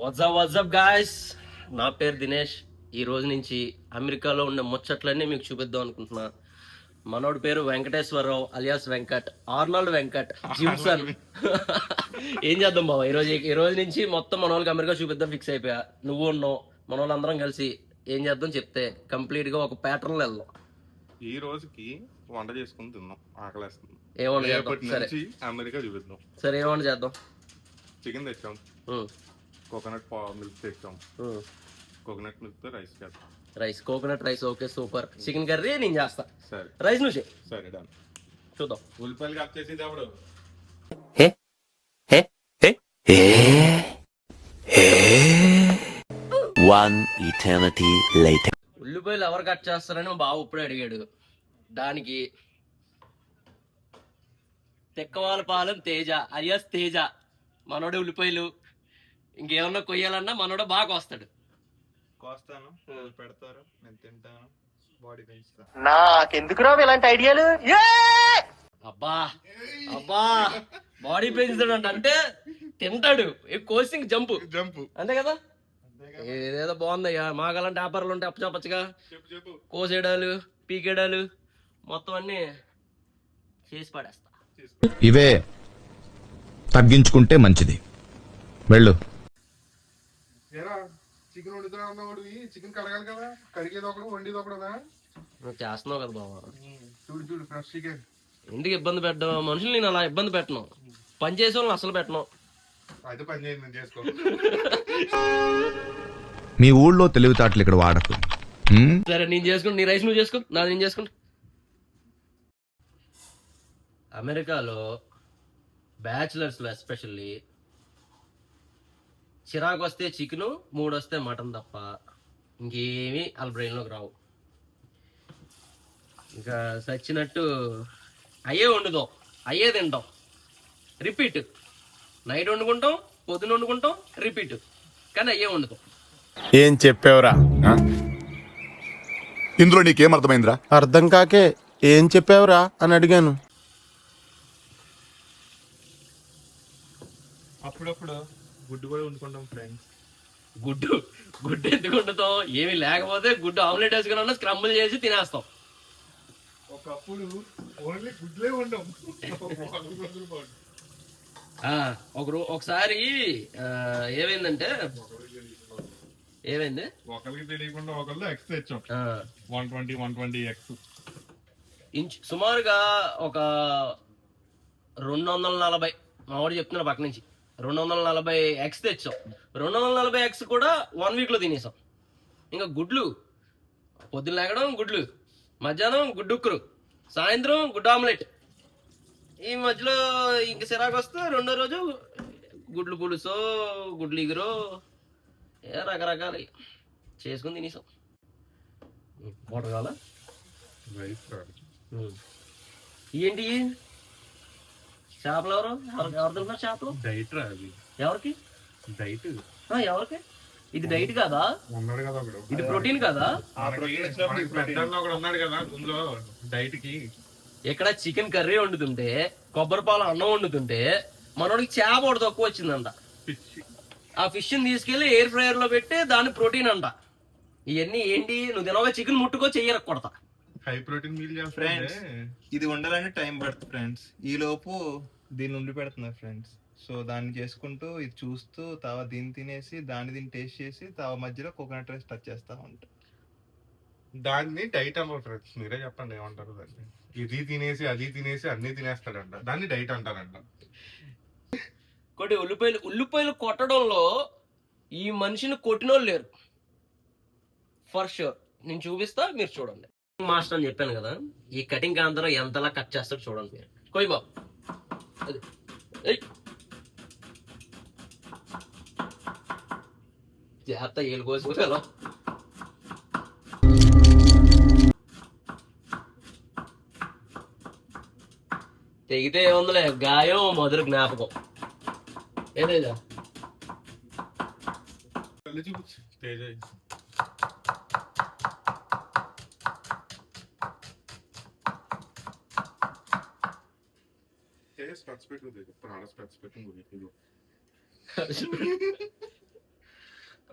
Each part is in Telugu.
వాట్సాప్ గాయ్స్, నా పేరు దినేష్. ఈ రోజు నుంచి అమెరికాలో ఉన్న ముచ్చట్లన్నీ మీకు చూపిద్దాం అనుకుంటున్నా. మనోడి పేరు వెంకటేశ్వరరావు అలియాస్ వెంకట్, ఆర్నాల్డ్ వెంకట్, జిమ్సన్. ఏం చేద్దాం బాబా, ఈ రోజు నుంచి మొత్తం మన వాళ్ళకి అమెరికా చూపిద్దాం ఫిక్స్ అయిపోయా. నువ్వు ఉన్నావు, మన వాళ్ళందరం కలిసి ఏం చేద్దాం చెప్తే కంప్లీట్ గా ఒక ప్యాటర్న్ వెళ్దాం. ఈ రోజుకి వంట చేసుకుని తిన్నాం, ఆకలేస్తుంది. ఏమన్నా రేపటి నుంచి అమెరికా చూపిద్దాం. సరే, ఏమన్నా చేద్దాం. చికెన్ తెచ్చాం, కోకోనట్ మిల్క్ తెచ్చాం, కోకోనట్ మిల్క్ తో రైస్ చేద్దాం. Rice, coconut rice, okay super. Chicken curry నేను చేస్తా. సరే, రైస్ నువ్వు చేయి. సరే డన్. చూద్దాం. ఉల్లిపాయలు కట్ చేసి తప్పుడు ఉల్లిపాయలు ఎవరు కట్ చేస్తారని మా బావ ఇప్పుడే అడిగాడు. దానికి తెక్కవాలపాలెం తేజ అలియాస్ తేజ మనోడే ఉల్లిపాయలు ఇంకేమన్నా కొయ్యాలన్నా మనోడే బాగా వస్తాడు. కోస్తాను, పెడతారు, నేను తింటాను, బాడీ పెంచుతా. నాకెందుకు రావు ఇలాంటి ఐడియాలు? అబ్బా అబ్బా, బాడీ పెంచుతాడు అంటే తింటాడు. కోసింగ్ జంప్ అంతే కదా. ఏదేదో బాగుందయ్యా, మాకు అలాంటి వ్యాపారాలు ఉంటాయి అప్పచపచ్చగా. కోసేయడాలు, పీకేడాలు మొత్తం అన్ని చేసి పడేస్తా. ఇవే తగ్గించుకుంటే మంచిది. వెళ్ళు. చికెన్ వండుతున్నా ఉన్నవాడు చికెన్ కడగాలి కదా, కడిగేది ఒకడు వండేది ఒకడుదా. నువ్వు చేస్తున్నావు కదా బాబా. చూడు ఫ్రెష్ చికెన్. ఎందుకు ఇబ్బంది పెట్టడం మనుషులు? నేను అలా ఇబ్బంది పెట్టను, పని చేసే వాళ్ళని అసలు పెట్టను. అయితే పని చేయండి, నేను చేసుకో. మీ ఊళ్ళో తెలివితేటలు ఇక్కడ వాడకు. సరే, నేను చేసుకుంటా. నీ రైస్ నువ్వు చేసుకో, నాది నేను చేసుకుంటా. అమెరికాలో బ్యాచులర్స్లో ఎస్పెషల్లీ చిరాకు వస్తే చికెను, 3 వస్తే మటన్ తప్ప ఇంకేమీ వాళ్ళ బ్రెయిన్లోకి రావు. ఇంకా సచ్చినట్టు అయ్యే వండుతాం, అయ్యే తింటాం, రిపీట్. నైట్ వండుకుంటాం, పొద్దున వండుకుంటాం, రిపీట్. కానీ అయ్యే వండుతాం. ఏం చెప్పావురా? ఇందులో నీకేం అర్థమైందిరా? అర్థం కాకే ఏం చెప్పావురా అని అడిగాను. అప్పుడప్పుడు గుడ్డు కూడా వండుకుంటాం ఫ్రెండ్స్. గుడ్డు ఎందుకు వండుతాం? ఏమి లేకపోతే గుడ్డు ఆమ్లెట్ వేసుకుని స్క్రంబుల్ చేసి తినేస్తాం. ఒకప్పుడు ఓన్లీ గుడ్లే ఉండం. ఒకసారి ఏమైందంటే ఒకరికి తెలియకుండా ఒకళ్ళు ఎక్స్ తెచ్చాం. 120 ఎక్స్ సుమారుగా ఒక 240, మా వాడు చెప్తున్నాడు పక్క నుంచి, 240 ఎగ్స్ తెచ్చాం. 240 ఎగ్స్ కూడా 1 వీక్లో తినేసాం. ఇంకా గుడ్లు, పొద్దున్న లేకడం గుడ్లు, మధ్యాహ్నం గుడ్డుక్కురు, సాయంత్రం గుడ్డు ఆమ్లెట్. ఈ మధ్యలో ఇంక సిరాకు వస్తే 2వ రోజు గుడ్లు పులుసో, గుడ్లు ఇగురో, రకరకాలు చేసుకుని తినేసాం. వాటర్ కావాలా? ఏంటి చేపలు? ఎవరు తింటున్నారు చేపలు? డైట్ రాదు. ఎవరికి డైట్? ఎవరికి? ఇది డైట్ కాదా? ఉన్నాడు కదా, ఇది ప్రోటీన్ కదా. ఉన్నాడు కదా అందులో డైట్ కి. ఇక్కడ చికెన్ కర్రీ వండుతుంటే, కొబ్బరిపాలు అన్నం వండుతుంటే మనోడికి చేప ఒకటి తక్కువ వచ్చిందంట. ఆ ఫిష్ ని తీసుకెళ్లి ఎయిర్ ఫ్రైయర్ లో పెట్టి దాన్ని ప్రోటీన్ అంట. ఇవన్నీ ఏంటి? నువ్వు తినగా చికెన్ ముట్టుకో, చెయ్యర కొడతా. High protein meal friends. ఇది ఉండాలని టైం పడుతుంది ఫ్రెండ్స్. ఈ లోపు దీన్ని ఉండి పెడుతున్నారు ఫ్రెండ్స్. సో దాన్ని చేసుకుంటూ ఇది చూస్తూ తర్వాత దీన్ని తినేసి దీన్ని టేస్ట్ చేసి మధ్యలో కోకోనట్ రైస్ టచ్ చేస్తా ఉంటాం. దాన్ని డైట్ అన్నారు ఫ్రెండ్స్. మీరే చెప్పండి ఏమంటారు దాన్ని. ఇది తినేసి అది తినేసి అన్ని తినేస్తాడంట, దాన్ని డైట్ అంటారంట. కొట్టి ఉల్లిపాయలు కొట్టడంలో ఈ మనిషిని కొట్టినోళ్ళు లేరు ఫర్ షూర్. నేను చూపిస్తా, మీరు చూడండి. మాస్టర్ అని చెప్పాను కదా, ఈ కటింగ్ కాంతలో ఎంతలా కట్ చేస్తాడు చూడండి మీరు. కొయ్యి బాబు, అది జాగ్రత్త, ఏళ్ళు కోసుకోగల. తెగితే ఏముందిలే, గాయం మొదలు జ్ఞాపకం. ఏదేదా చూపించు తేజ. స్పెట్స్ పెట్టు, ప్రాణ స్పెట్స్ పెట్టు.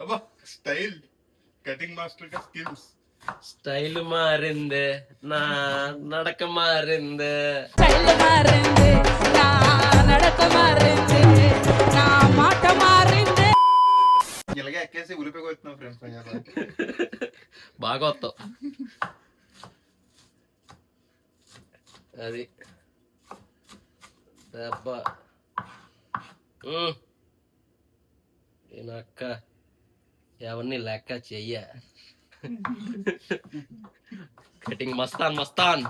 అబ్బా స్టైల్ కటింగ్ మాస్టర్ కా స్కిల్స్. స్టైల్ మారిందే, నా నడక మారిందే. స్టైల్ మారింది నా నడక మారింది నా మాట మారింది. ఇలాగే ఎక్కేసి ఉలిపి కొడుతున్నాం ఫ్రెండ్స్. బాగా వస్తావు. అది దెబ్బ. ఈయనక్క ఎవరిని లెక్క చెయ్య. కటింగ్ మస్తాన్ మస్తాన్.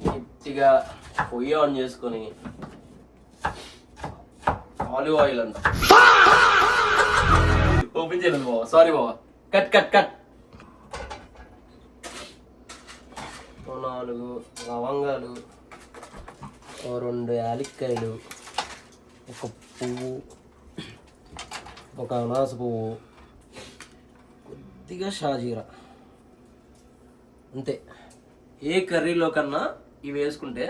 గట్టిగా పొయ్యి ఆన్ చేసుకొని ఆలివ్ ఆయిల్ అంట. ఓపెన్ చేయలేదు బాబా, సారీ బాబా. Cut cut cut. 4 లవంగాలు, 2 యాలక్కాయలు, 1 పువ్వు, 1 అనాస పువ్వు, కొద్దిగా షాజీరా, అంతే. ఏ కర్రీలో కన్నా ఇవి వేసుకుంటే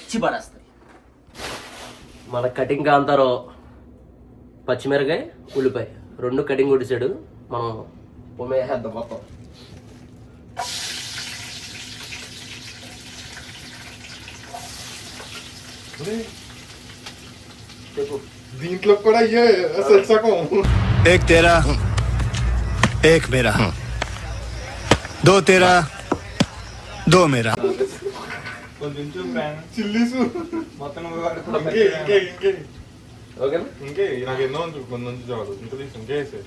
ఇచ్చి పడేస్తాయి. మన కటింగ్ కాంతారో పచ్చిమిరకాయ, ఉల్లిపాయ 2 కటింగ్ కొట్టేసాడు. మనం పొమ్మేసేద్దాం మొత్తం. దీంట్లో కూడా అయ్యే సగం. एक तेरा एक मेरा, 2 तेरा 2 मेरा. కొంచెం ఫ్రెండ్స్ చిల్లీస్ మొత్తం ఓకేనా? ఇంకే నాకు ఎన్నో కొంచెం చాలు. ఇంత తీసి ఇంకేసే.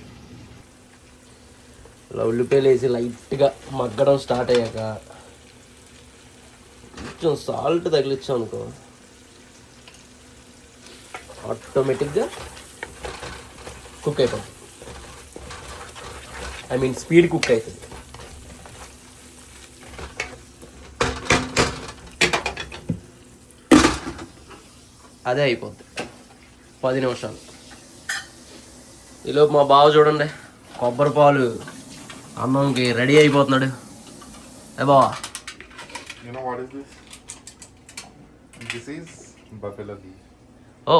ఇలా ఉల్లిపాయలు వేసి లైట్గా మగ్గడం స్టార్ట్ అయ్యాక కొంచెం సాల్ట్ తగిలించాం అనుకో, ఆటోమేటిక్గా కుక్ అయిపోతుంది. ఐ మీన్ స్పీడ్ కుక్ అవుతుంది. అదే అయిపోద్ది 10 నిమిషాలు. ఈలోపు మా బావ చూడండి కొబ్బరి పాలు అన్నంకి రెడీ అయిపోతున్నాడు. ఏ బావా, You know what is this? This is buffalo beef. ఓ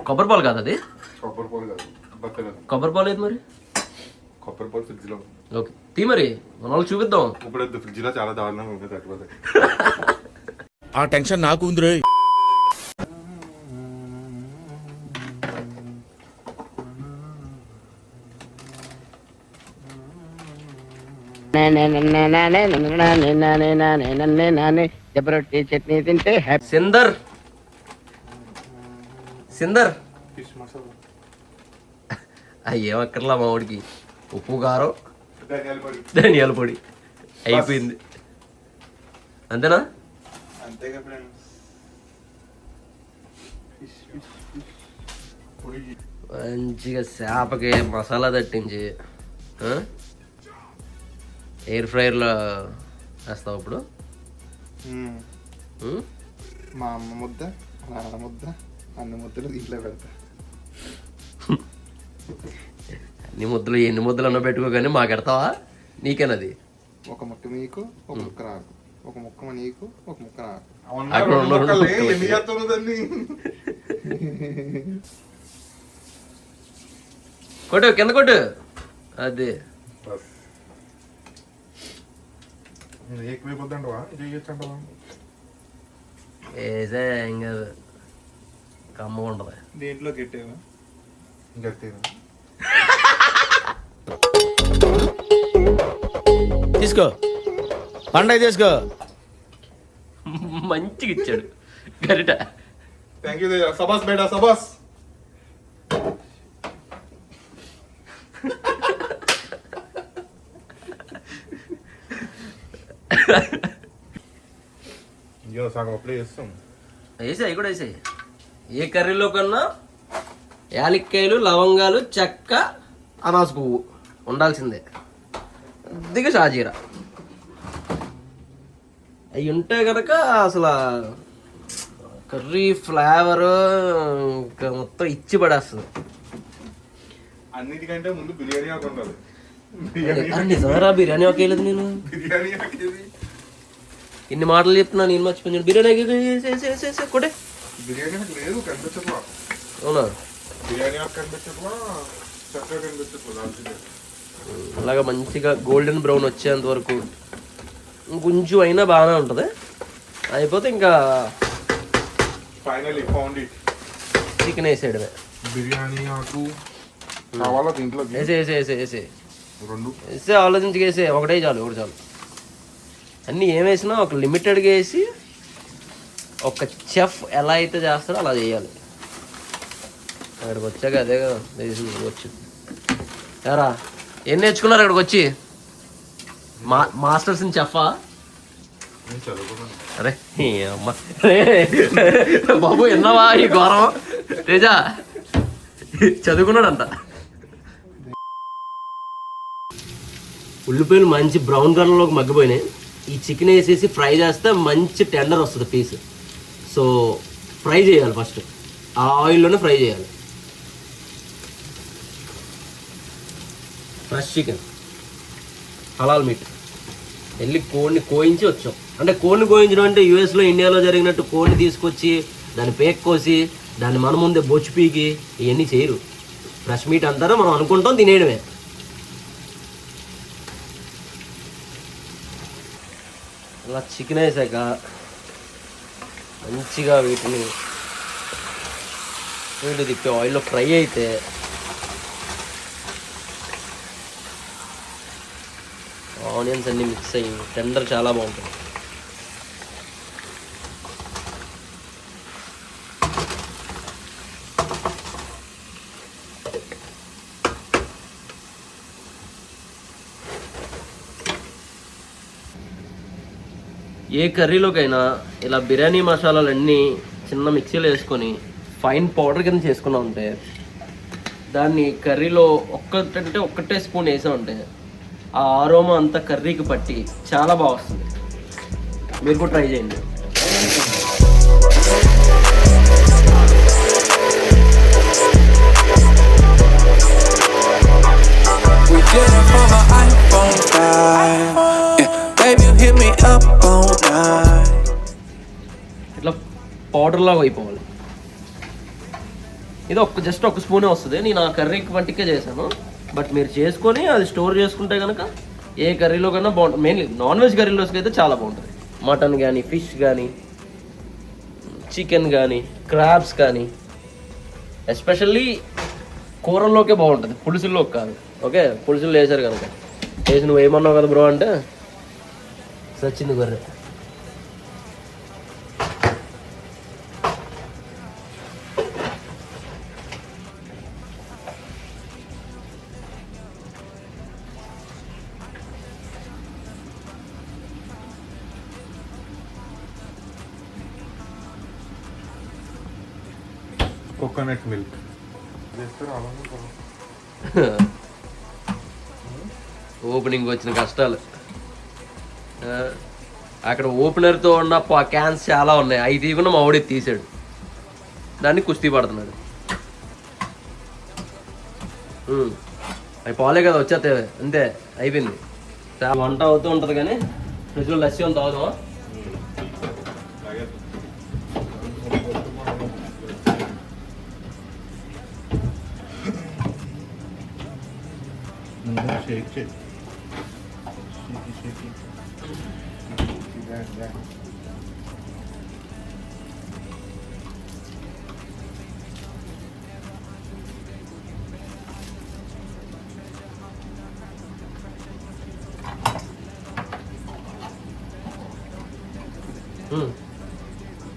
కొబ్బరి పాలు కాదు అది. కొబ్బరి పాలు కాదు, buffalo. కొబ్బరి పాలు ఏది మరి? కొబ్బరి పాలు ఫ్రిడ్జ్ లో. ఓకే తీ మరి, మన వాళ్ళకి చూపిద్దాం. ఇప్పుడు ఫ్రిడ్జ్ లో చాలా దారుణంగా ఉంటుంది తట్టుకోలేదు. ఆ టెన్షన్ నాకు ఉంది రే. జబరొట్టి చట్నీ తింటే హ్యాపీ. సిందర్ సిందర్ ఫిష్ మసాలా, అయ్యేం అక్కర్లా మా వాడికి. ఉప్పు కారం ధనియాల పొడి. ధనియాల పొడి అయిపోయింది. అంతేనా? అంతేగా ఫ్రెండ్స్. మంచిగా చేపకి మసాలా తట్టించి ఎయిర్ ఫ్రైయర్లో వేస్తావు ఇప్పుడు. మా అమ్మ ముద్ద, నాన్న ముద్ద, అన్ని ముద్దలు దీంట్లో పెడతా. అన్ని ముద్దలు ఎన్ని ముద్దలు అన్న పెట్టుకో, కానీ మాకు ఎడతావా? నీకేనది. ఒక ముక్క నీకు, ఒక ముక్క నాకు, ఒక ముక్క నీకు, ఒక ముక్క నాకు. అక్కడ ఉన్న రెండు ముక్కలు ఎన్ని చేస్తాను దాన్ని? కొట్టు, కింద కొట్టు. అది ఎక్కువైపోద్దంటవా? చేయొచ్చంటవా? వేసే ఏం కాదు, కమ్మ ఉంటుంది. దేంట్లో కెట్టేవా? గట్టిగా తీసుకో, పండగ తీసుకో. మంచిగా ఇచ్చాడు గరిట. థ్యాంక్ యూ సబాస్ బేటా, సబాస్. ఇయ్యో సగం అప్పుడే చేస్తాం. వేసాయి కూడా వేసాయి. ఏ కర్రీలో కన్నా యాలక్కాయలు, లవంగాలు, చెక్క, అనాస పువ్వు ఉండాల్సిందే. కొద్దిగా షాజీరా అవి ఉంటే కనుక అసలు కర్రీ ఫ్లేవర్ ఇంకా మొత్తం ఇచ్చి పడేస్తుంది. అన్నిటికంటే ముందు బిర్యానీ ఆకు ఉండాలి. నిజమేరా, బిర్యానీ ఒక వేయలేదు నేను. బిర్యానీ ఆకేది? ఇన్ని మాటలు చెప్తున్నా, నేను మర్చిపోయాను. బిర్యానీ కొట్టే. బిర్యానీ ఆకు లేదు కనిపించట్లా. అవునా? బిర్యానీ ఆకు కనిపించట్లా, చక్కగా కనిపించట్లా దాల్చింది. అలాగా మంచిగా గోల్డెన్ బ్రౌన్ వచ్చేంత వరకు ఇంకొంచెం అయినా బాగానే ఉంటుంది. అయిపోతే ఇంకా ఫైనలీ ఫౌండ్ ఇట్. చికెన్ వేసేయడమే. బిర్యానీ ఆకు కావాలా దీంట్లోకి? వేసే రెండు వేసే ఆలోచించి వేసే ఒకటే చాలు, ఒకటి చాలు. అన్నీ ఏం వేసినా ఒక లిమిటెడ్గా వేసి ఒక చెఫ్ ఎలా అయితే చేస్తాడో అలా చేయాలి. అక్కడికి వచ్చాక అదే కదా తెలిసింది. వచ్చింది యారా, ఏం నేర్చుకున్నారు అక్కడికి వచ్చి? మాస్టర్స్ ఇన్ చెఫా? నేను చదువుకున్నాను. అరే ఈ అమ్మ రే బాబు, విన్నావా ఈ ఘోరం? తేజ చదువుకున్నాడంట. ఉల్లిపాయలు మంచి బ్రౌన్ కలర్లోకి మగ్గిపోయినాయి. ఈ చికెన్ వేసేసి ఫ్రై చేస్తే మంచి టెండర్ వస్తుంది పీస్. సో ఫ్రై చేయాలి ఫస్ట్, ఆ ఆయిల్లోనే ఫ్రై చేయాలి. ఫ్రెష్ చికెన్, హలాల్ మీట్. వెళ్ళి కోడిని కోయించి వచ్చాం. అంటే కోడిని కోయించడం అంటే యూఎస్లో ఇండియాలో జరిగినట్టు కోడిని తీసుకొచ్చి దాన్ని పేక్ కోసి దాన్ని మన ముందే బొచ్చు పీకి ఇవన్నీ చేయరు. ఫ్రెష్ మీట్ అంటారో మనం అనుకుంటాం, తినేయడమే. అలా చికెన్ వేసాక మంచిగా వీటిని తిప్పి ఆయిల్లో ఫ్రై అయితే ఆనియన్స్ అన్నీ మిక్స్ అయ్యి టెండర్ చాలా బాగుంటుంది. ఏ కర్రీలోకైనా ఇలా బిర్యానీ మసాలాలన్నీ చిన్న మిక్సీలో వేసుకొని ఫైన్ పౌడర్ కింద చేసుకున్నా ఉంటే దాన్ని కర్రీలో ఒక్కటే స్పూన్ వేసామంటే ఆ ఆరోమా అంతా కర్రీకి పట్టి చాలా బాగా వస్తుంది. మీరు కూడా ట్రై చేయండి. ఇట్లా పౌడర్ లాగా అయిపోవాలి. ఇది జస్ట్ ఒక స్పూనే వస్తుంది. నేను ఆ కర్రీకి వంటికే చేశాను. బట్ మీరు చేసుకొని అది స్టోర్ చేసుకుంటే కనుక ఏ కర్రీలో కన్నా బాగుంటుంది. మెయిన్లీ నాన్ వెజ్ కర్రీలోకి అయితే చాలా బాగుంటుంది. మటన్ కానీ, ఫిష్ కానీ, చికెన్ కానీ, క్రాబ్స్ కానీ, ఎస్పెషల్లీ కూరల్లోకే బాగుంటుంది, పులుసుల్లోకి కాదు. ఓకే, పులుసులు వేసారు కనుక వేసి నువ్వు ఏమన్నావు కదా బ్రో అంటే సచ్చింది గొర్రె. కోకోనట్ మిల్క్ ఓపెనింగ్ వచ్చిన కష్టాలు. అక్కడ ఓపెనర్తో ఉన్న క్యాన్స్ చాలా ఉన్నాయి. అవి తీయకుండా మా వాడి తీసాడు, దాన్ని కుస్తీ పడుతున్నాడు. అవి పాలే కదా వచ్చేస్తే అంతే, అయిపోయింది. వంట అవుతూ ఉంటుంది కానీ ఫ్రిడ్జ్లో లస్సీ అంత అవుతామా? షేక్ చేయి.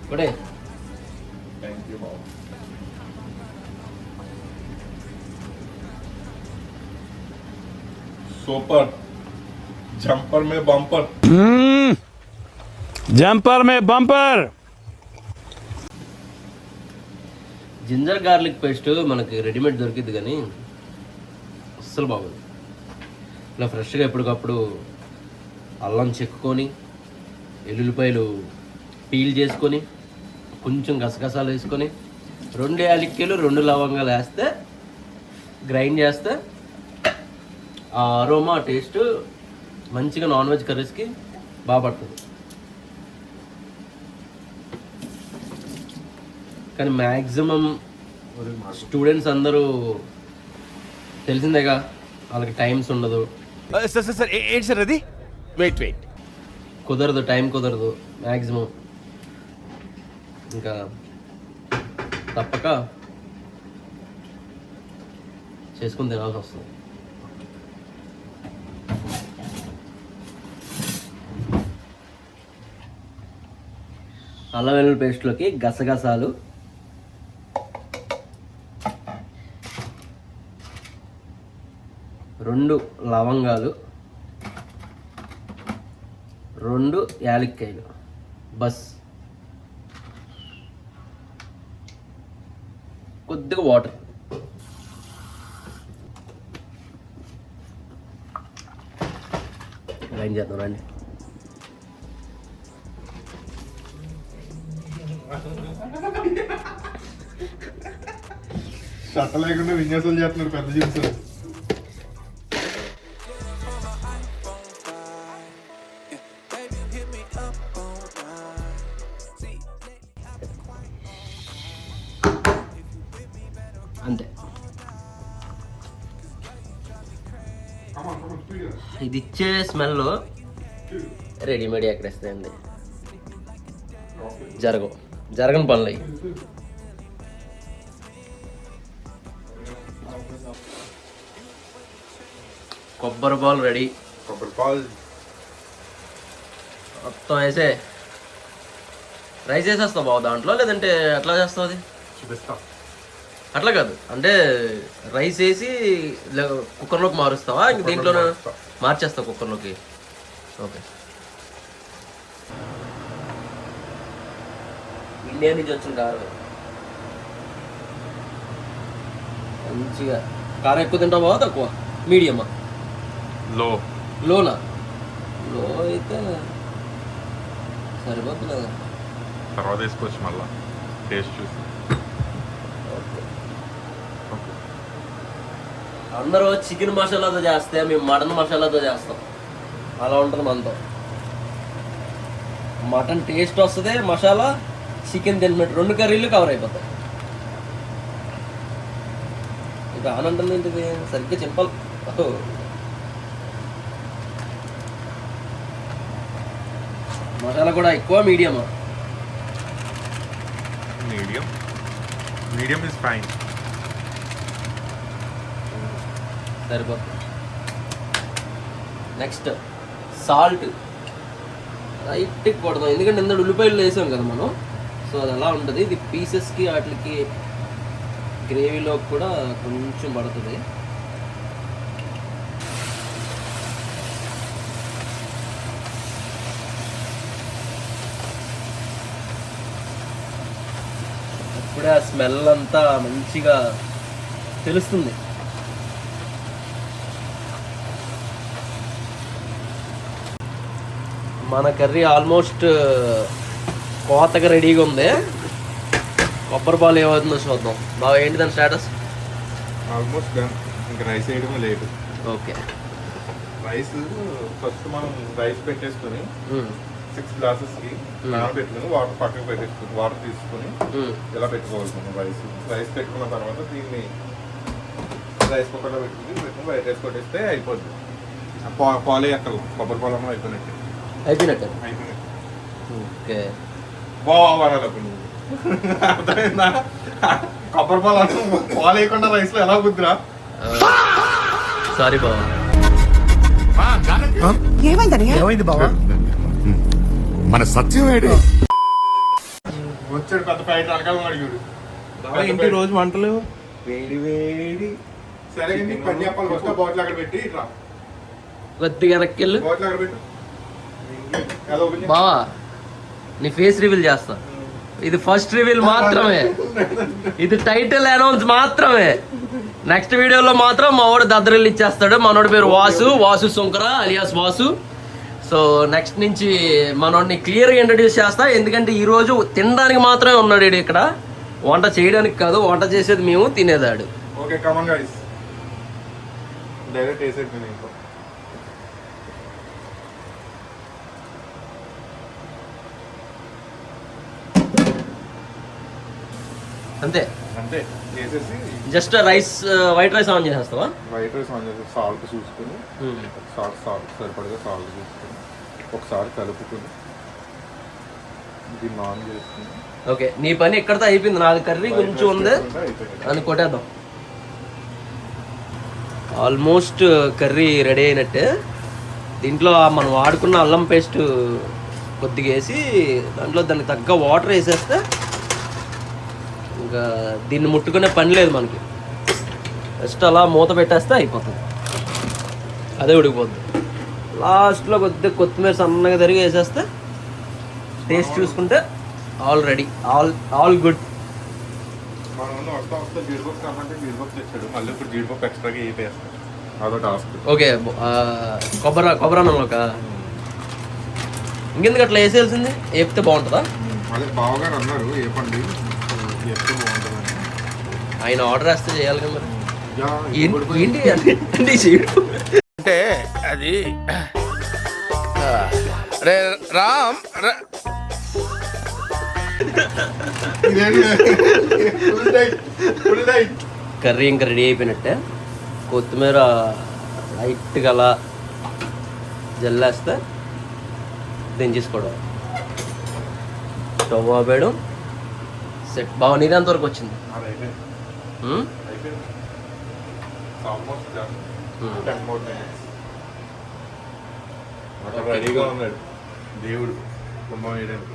ఒకటే thank you Babu. Super jumper में बम्पर. जंपर में बम्पर. జింజర్ గార్లిక్ పేస్ట్ మనకి రెడీమేడ్ దొరికిద్ది కానీ అస్సలు బాగుంది. ఇలా ఫ్రెష్గా ఎప్పటికప్పుడు అల్లం చెక్కుకొని, ఎల్లుల్లిపాయలు పీల్ చేసుకొని, కొంచెం గసగసాలు వేసుకొని, 2 యాలక్కాయలు 2 లవంగాలు వేస్తే గ్రైండ్ చేస్తే ఆ అరోమా టేస్ట్ మంచిగా నాన్ వెజ్ కర్రీస్కి బాగా పడుతుంది. కానీ మ్యాక్సిమం స్టూడెంట్స్ అందరూ తెలిసిందేగా, వాళ్ళకి టైమ్స్ ఉండదు, సార్ ఏంటి సార్ అది? వెయిట్ కుదరదు, టైం కుదరదు మ్యాక్సిమం. ఇంకా తప్పక చేసుకుని తినాల్సి వస్తుంది. అల్లం వెల్లుల్లి పేస్ట్లోకి గసగసాలు, రెండు లవంగాలు, 2 యాలక్కాయలు, బస్ కొద్దిగా వాటర్. గ్రైండ్ చేద్దాం రండి. చట్ట లేకుండా విన్యాసాలు చేస్తున్నారు పెద్ద జీవితాలు. అంతే. ఇది ఇచ్చే స్మెల్ రెడీమేడ్ ఎక్కడేస్తాయండి. జరగని పనులు అయ్యి. కొబ్బరి పాలు రెడీ. కొబ్బరి పాలు మొత్తం వేసే రైస్ వేసేస్తావు బాబు దాంట్లో, లేదంటే ఎట్లా చేస్తావు? అది చూపిస్తా. అట్లా కాదు, అంటే రైస్ వేసి కుక్కర్లోకి మారుస్తావా? ఇంక దీంట్లోనే మార్చేస్తావు కుక్కర్లోకి? ఓకే. ఇండియా నుంచి వచ్చిన కారం మంచిగా. కారం ఎక్కువ తింటావా తక్కువ? మీడియమా? లోనా? లో అయితే సరిపోతుంది కదా. తర్వాత వేసుకోవచ్చు మళ్ళీ టేస్ట్ చూసి. అందరూ చికెన్ మసాలాతో చేస్తే మేము మటన్ మసాలాతో చేస్తాం. అలా ఉంటుంది మనతో. మటన్ టేస్ట్ వస్తుంది, మసాలా చికెన్ తిన్నట్టు 2 కర్రీలు కవర్ అయిపోతాయి. ఇంకా ఆనందం ఏంటిది? సరిగ్గా చెప్పాలి. మసాలా కూడా ఎక్కువ మీడియమా? Medium is fine. సరిపోతుంది. నెక్స్ట్ సాల్ట్ రైట్కి కొడదాం, ఎందుకంటే ఇందులో ఉల్లిపాయలు వేసాం కదా మనం. సో అది అలా ఉంటుంది. ఇది పీసెస్కి వాటికి గ్రేవీలో కూడా కొంచెం పడుతుంది. అప్పుడే ఆ స్మెల్ అంతా మంచిగా తెలుస్తుంది. మన కర్రీ ఆల్మోస్ట్ కోతగా రెడీగా ఉంది. కొబ్బరి పాలు ఏమవుతుందో చూద్దాం. బాగా ఏంటి దాని స్టేటస్? Almost done. ఇంకా రైస్ వేయడమే లేదు. ఓకే. రైస్ ఫస్ట్ మనం రైస్ పెట్టేసుకొని 6 గ్లాసెస్కి నానబెట్టుకుని వాటర్ పక్కకు పెట్టేసుకుని వాటర్ తీసుకొని ఇలా పెట్టుకోవాలి మనం. రైస్ పెట్టుకున్న తర్వాత దీన్ని రైస్ కుక్కర్లో పెట్టుకుని బయట వేసి కొట్టేస్తే అయిపోద్ది. పాలు ఎక్కలు కొబ్బరి పాలు అన్న అయిపోయినట్టు. ఓకే. బాగాలకు నువ్వు అర్థమైందా? కొబ్బరి పాలు పాలు వేయకుండా రైస్ లో ఎలా కుద్దురా? సారీ బాబా. ఏమైంది బావా? మన సత్యం ఏడు వచ్చాడు పెద్ద ప్యాకెట్ రకాలు అడిగాడు. ఇంటి రోజు వంటలు వేడి సరే పని చెప్పాలి. ఫస్ట్ బాటిల్ అక్కడ పెట్టి ఇట్లా కొద్దిగా వెనక్కిళ్ళు బాటిల్ అక్కడ పెట్టు. బావా, నీ ఫేస్ రివీల్ చేస్తా. ఇది ఫస్ట్ రివీల్ మాత్రమే, ఇది టైటిల్ అనౌన్స్ మాత్రమే. నెక్స్ట్ వీడియోలో మాత్రం మా వాడు దద్దరిల్లు ఇచ్చేస్తాడు. మనోడి పేరు Vasu Sunkara alias Vasu. So next నుంచి మనోడిని క్లియర్గా ఇంట్రడ్యూస్ చేస్తా. ఎందుకంటే ఈరోజు తినడానికి మాత్రమే ఉన్నాడు వీడు ఇక్కడ, వంట చేయడానికి కాదు. వంట చేసేది మేము, తినేదాడు. ఓకే కమాన్ గైస్, డైరెక్ట్ వేసేది ఇంకో. అంతే అంతే వేసేసి just rice white rice on చేసేస్తావా? వైట్ రైస్ ఆన్ చేసి సాల్ట్ చూసుకొని సాల్ట్ సరిపడగా సాల్ట్ చూసుకొని ఒకసారి కలుపుకొని దీన్ని ఆన్ చేసుకుని ఓకే, నీ పని ఎక్కడితో అయిపోయింది. నాది కర్రీ కొంచెం ఉంది అని కొట్టేద్దాం. ఆల్మోస్ట్ కర్రీ రెడీ అయినట్టే. దీంట్లో మనం వాడుకున్న అల్లం పేస్ట్ కొద్దిగా వేసి దాంట్లో దానికి తగ్గ వాటర్ వేసేస్తే ఇంకా దీన్ని ముట్టుకునే పని లేదు మనకి. జస్ట్ అలా మూత పెట్టేస్తే అయిపోతుంది, అదే ఉడికిపోతుంది. లాస్ట్లో కొద్దిగా కొత్తిమీర సన్నగా తరిగి వేసేస్తే టేస్ట్ చూసుకుంటే ఆల్ రెడీ, ఆల్ గుడ్. మనం వస్తా జీడిపప్పు కావాలంటే జీడిపప్పు తెచ్చాడు, మళ్ళీ ఇప్పుడు జీడిపప్పు ఎక్స్ట్రాగా వేపేస్తాడు. అదో టాస్క్. ఓకే, కొబ్బరానంలోక ఇంకెందుకు అట్లా వేసేయాల్సింది? వేపితే బాగుంటుందా? అదే బావగారు అన్నారు ఏపండి వేస్తే బాగుంటుందని. ఆయన ఆర్డర్ వేస్తే చేయాలి కదా మరి. యా, ఏంటి అంటే చేయడం అంటే అది రే రామ్ full night. కర్రీ ఇంకా రెడీ అయిపోయినట్టే. కొత్తిమీర లైట్గా అలా జల్లేస్తే దించేసుకోవడం, స్టవ్ ఆపేయడం, సెట్. బాగా నీది ఎంతవరకు వచ్చింది? అది అయిపోయింది. ఉమ్? అయిపోయింది. Almost done. 10 more minutes. అక్కడ రెడీగా ఉన్నాడు దేవుడు బొమ్మ వేయడానికి.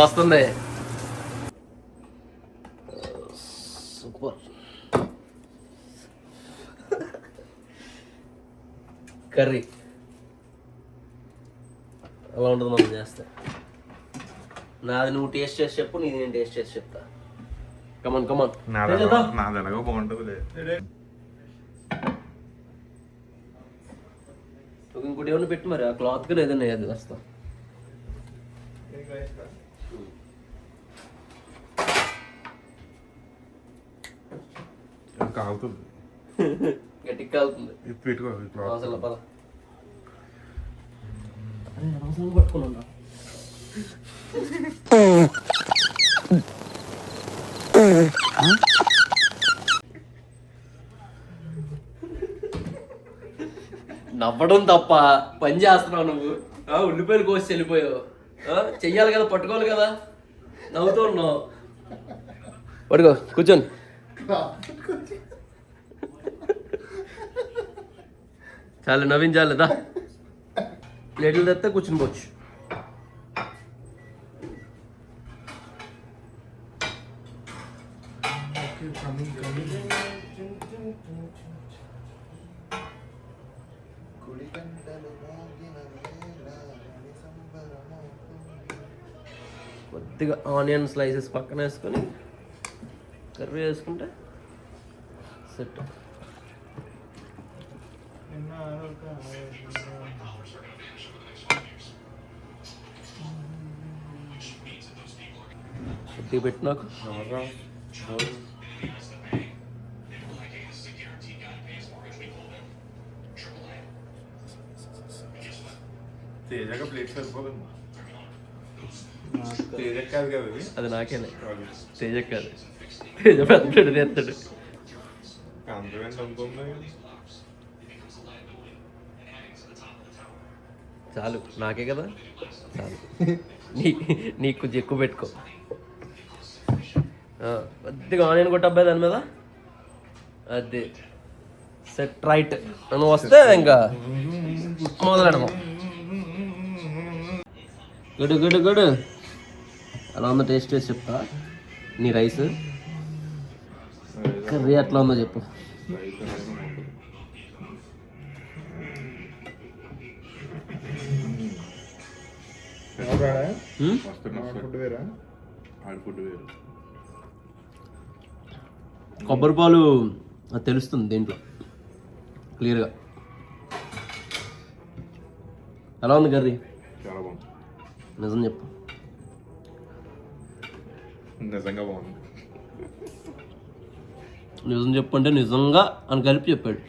వస్తుంది. సూపర్ కర్రీ అలా ఉంటుంది మనం చేస్తే. నాది నువ్వు టేస్ట్ చేసి చెప్పు, నీది నేను టేస్ట్ చేసి చెప్తా. కమన్ నాది ఎలాగో బాగుంటుంది. ఇంకోటి ఏమైనా పెట్టి మరి ఆ క్లాత్ గా ఏదైనా అది వస్తా. కాలుతుంది, గట్టిగా కాలుతుంది. ఇది పెట్టుకో. అవసరం పద. అవసరం పట్టుకుని ఉన్నా. నవ్వడం తప్ప పని చేస్తున్నావు నువ్వు. ఉల్లిపాయలు కోసి వెళ్ళిపోయావు. చెయ్యాలి కదా, పట్టుకోవాలి కదా, నవ్వుతూ ఉన్నావు. పట్టుకో, కూర్చొని. చాలు నవ్వించాలి. దా ప్లేట్లు తెస్తే కూర్చుని పోవచ్చు. కొద్దిగా ఆనియన్ స్లైసెస్ పక్కన వేసుకొని కర్రీ వేసుకుంటే సెట్. కొద్దిగా పెట్టి నాకు. తేజగా ప్లేట్ సరిపోదు. తేజ కాదు కదా అది నాకేనే. తేజ కాదు, తేజ పెద్ద ప్లేట్ తెస్తాడు. కాంప్లిమెంట్ అనుకుందా. చాలు, నాకే కదా చాలు. నీకు కొంచెం ఎక్కువ పెట్టుకో. కొద్దిగా ఆనియన్ కొట్టబ్బాయి దాని మీద. అది సెట్ రైట్. నువ్వు వస్తే ఇంకా మొదలెడదాం. గుడ్. ఎలా ఉందో టేస్ట్ చేసి చెప్తా. నీ రైస్ కర్రీ ఎట్లా ఉందో చెప్పు. కొబ్బరి పాలు అది తెలుస్తుంది దీంట్లో క్లియర్గా. ఎలా ఉంది కర్రీ? చాలా బాగుంది. నిజం చెప్పు. నిజంగా బాగుంది. నిజం చెప్పంటే నిజంగా అని కలిపి చెప్పాడు.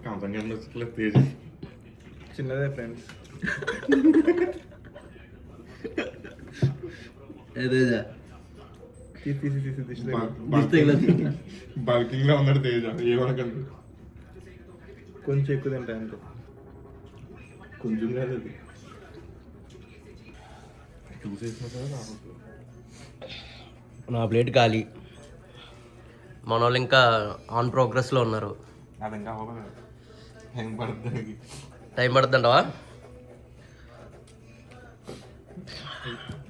కంపెనీ తేజ చిన్నదే ఫ్రెండ్స్. బల్కింగ్ లో ఉన్నాడు తేజ. ఏమనకండి, కొంచెం ఎక్కువ తింటా అంతే. కొంచెం కాదు అది చూసేసిన కదా రావట్లేదు. నా ప్లేట్ ఖాళీ. మన వాళ్ళు ఇంకా ఆన్ ప్రోగ్రెస్లో ఉన్నారు. అది ఇంకా అవ్వదు, టైం పడుతుంది. టైం పడుతుందంటవా?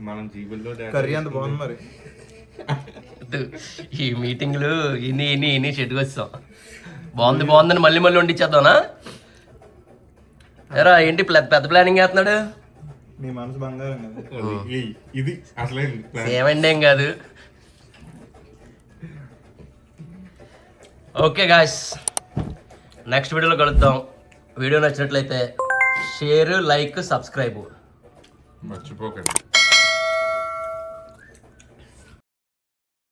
మనం జీబుల్లో కర్రీ అంత బాగుంది మరి. ఈ మీటింగ్లు ఇన్ని చెట్టుకు వచ్చాం. బాగుందని మళ్ళీ వండిచ్చేద్దామనా? ఎరా ఏంటి పెద్ద ప్లానింగ్ చేస్తున్నాడు? నీ మనసు బంగారం కదా. ఇది అసలే ఏమండి ఏం కాదు. ఓకే గాయ్స్, నెక్స్ట్ వీడియోలో కలుద్దాం. వీడియో నచ్చినట్లయితే షేర్, లైక్, సబ్స్క్రైబ్ మర్చిపోకండి.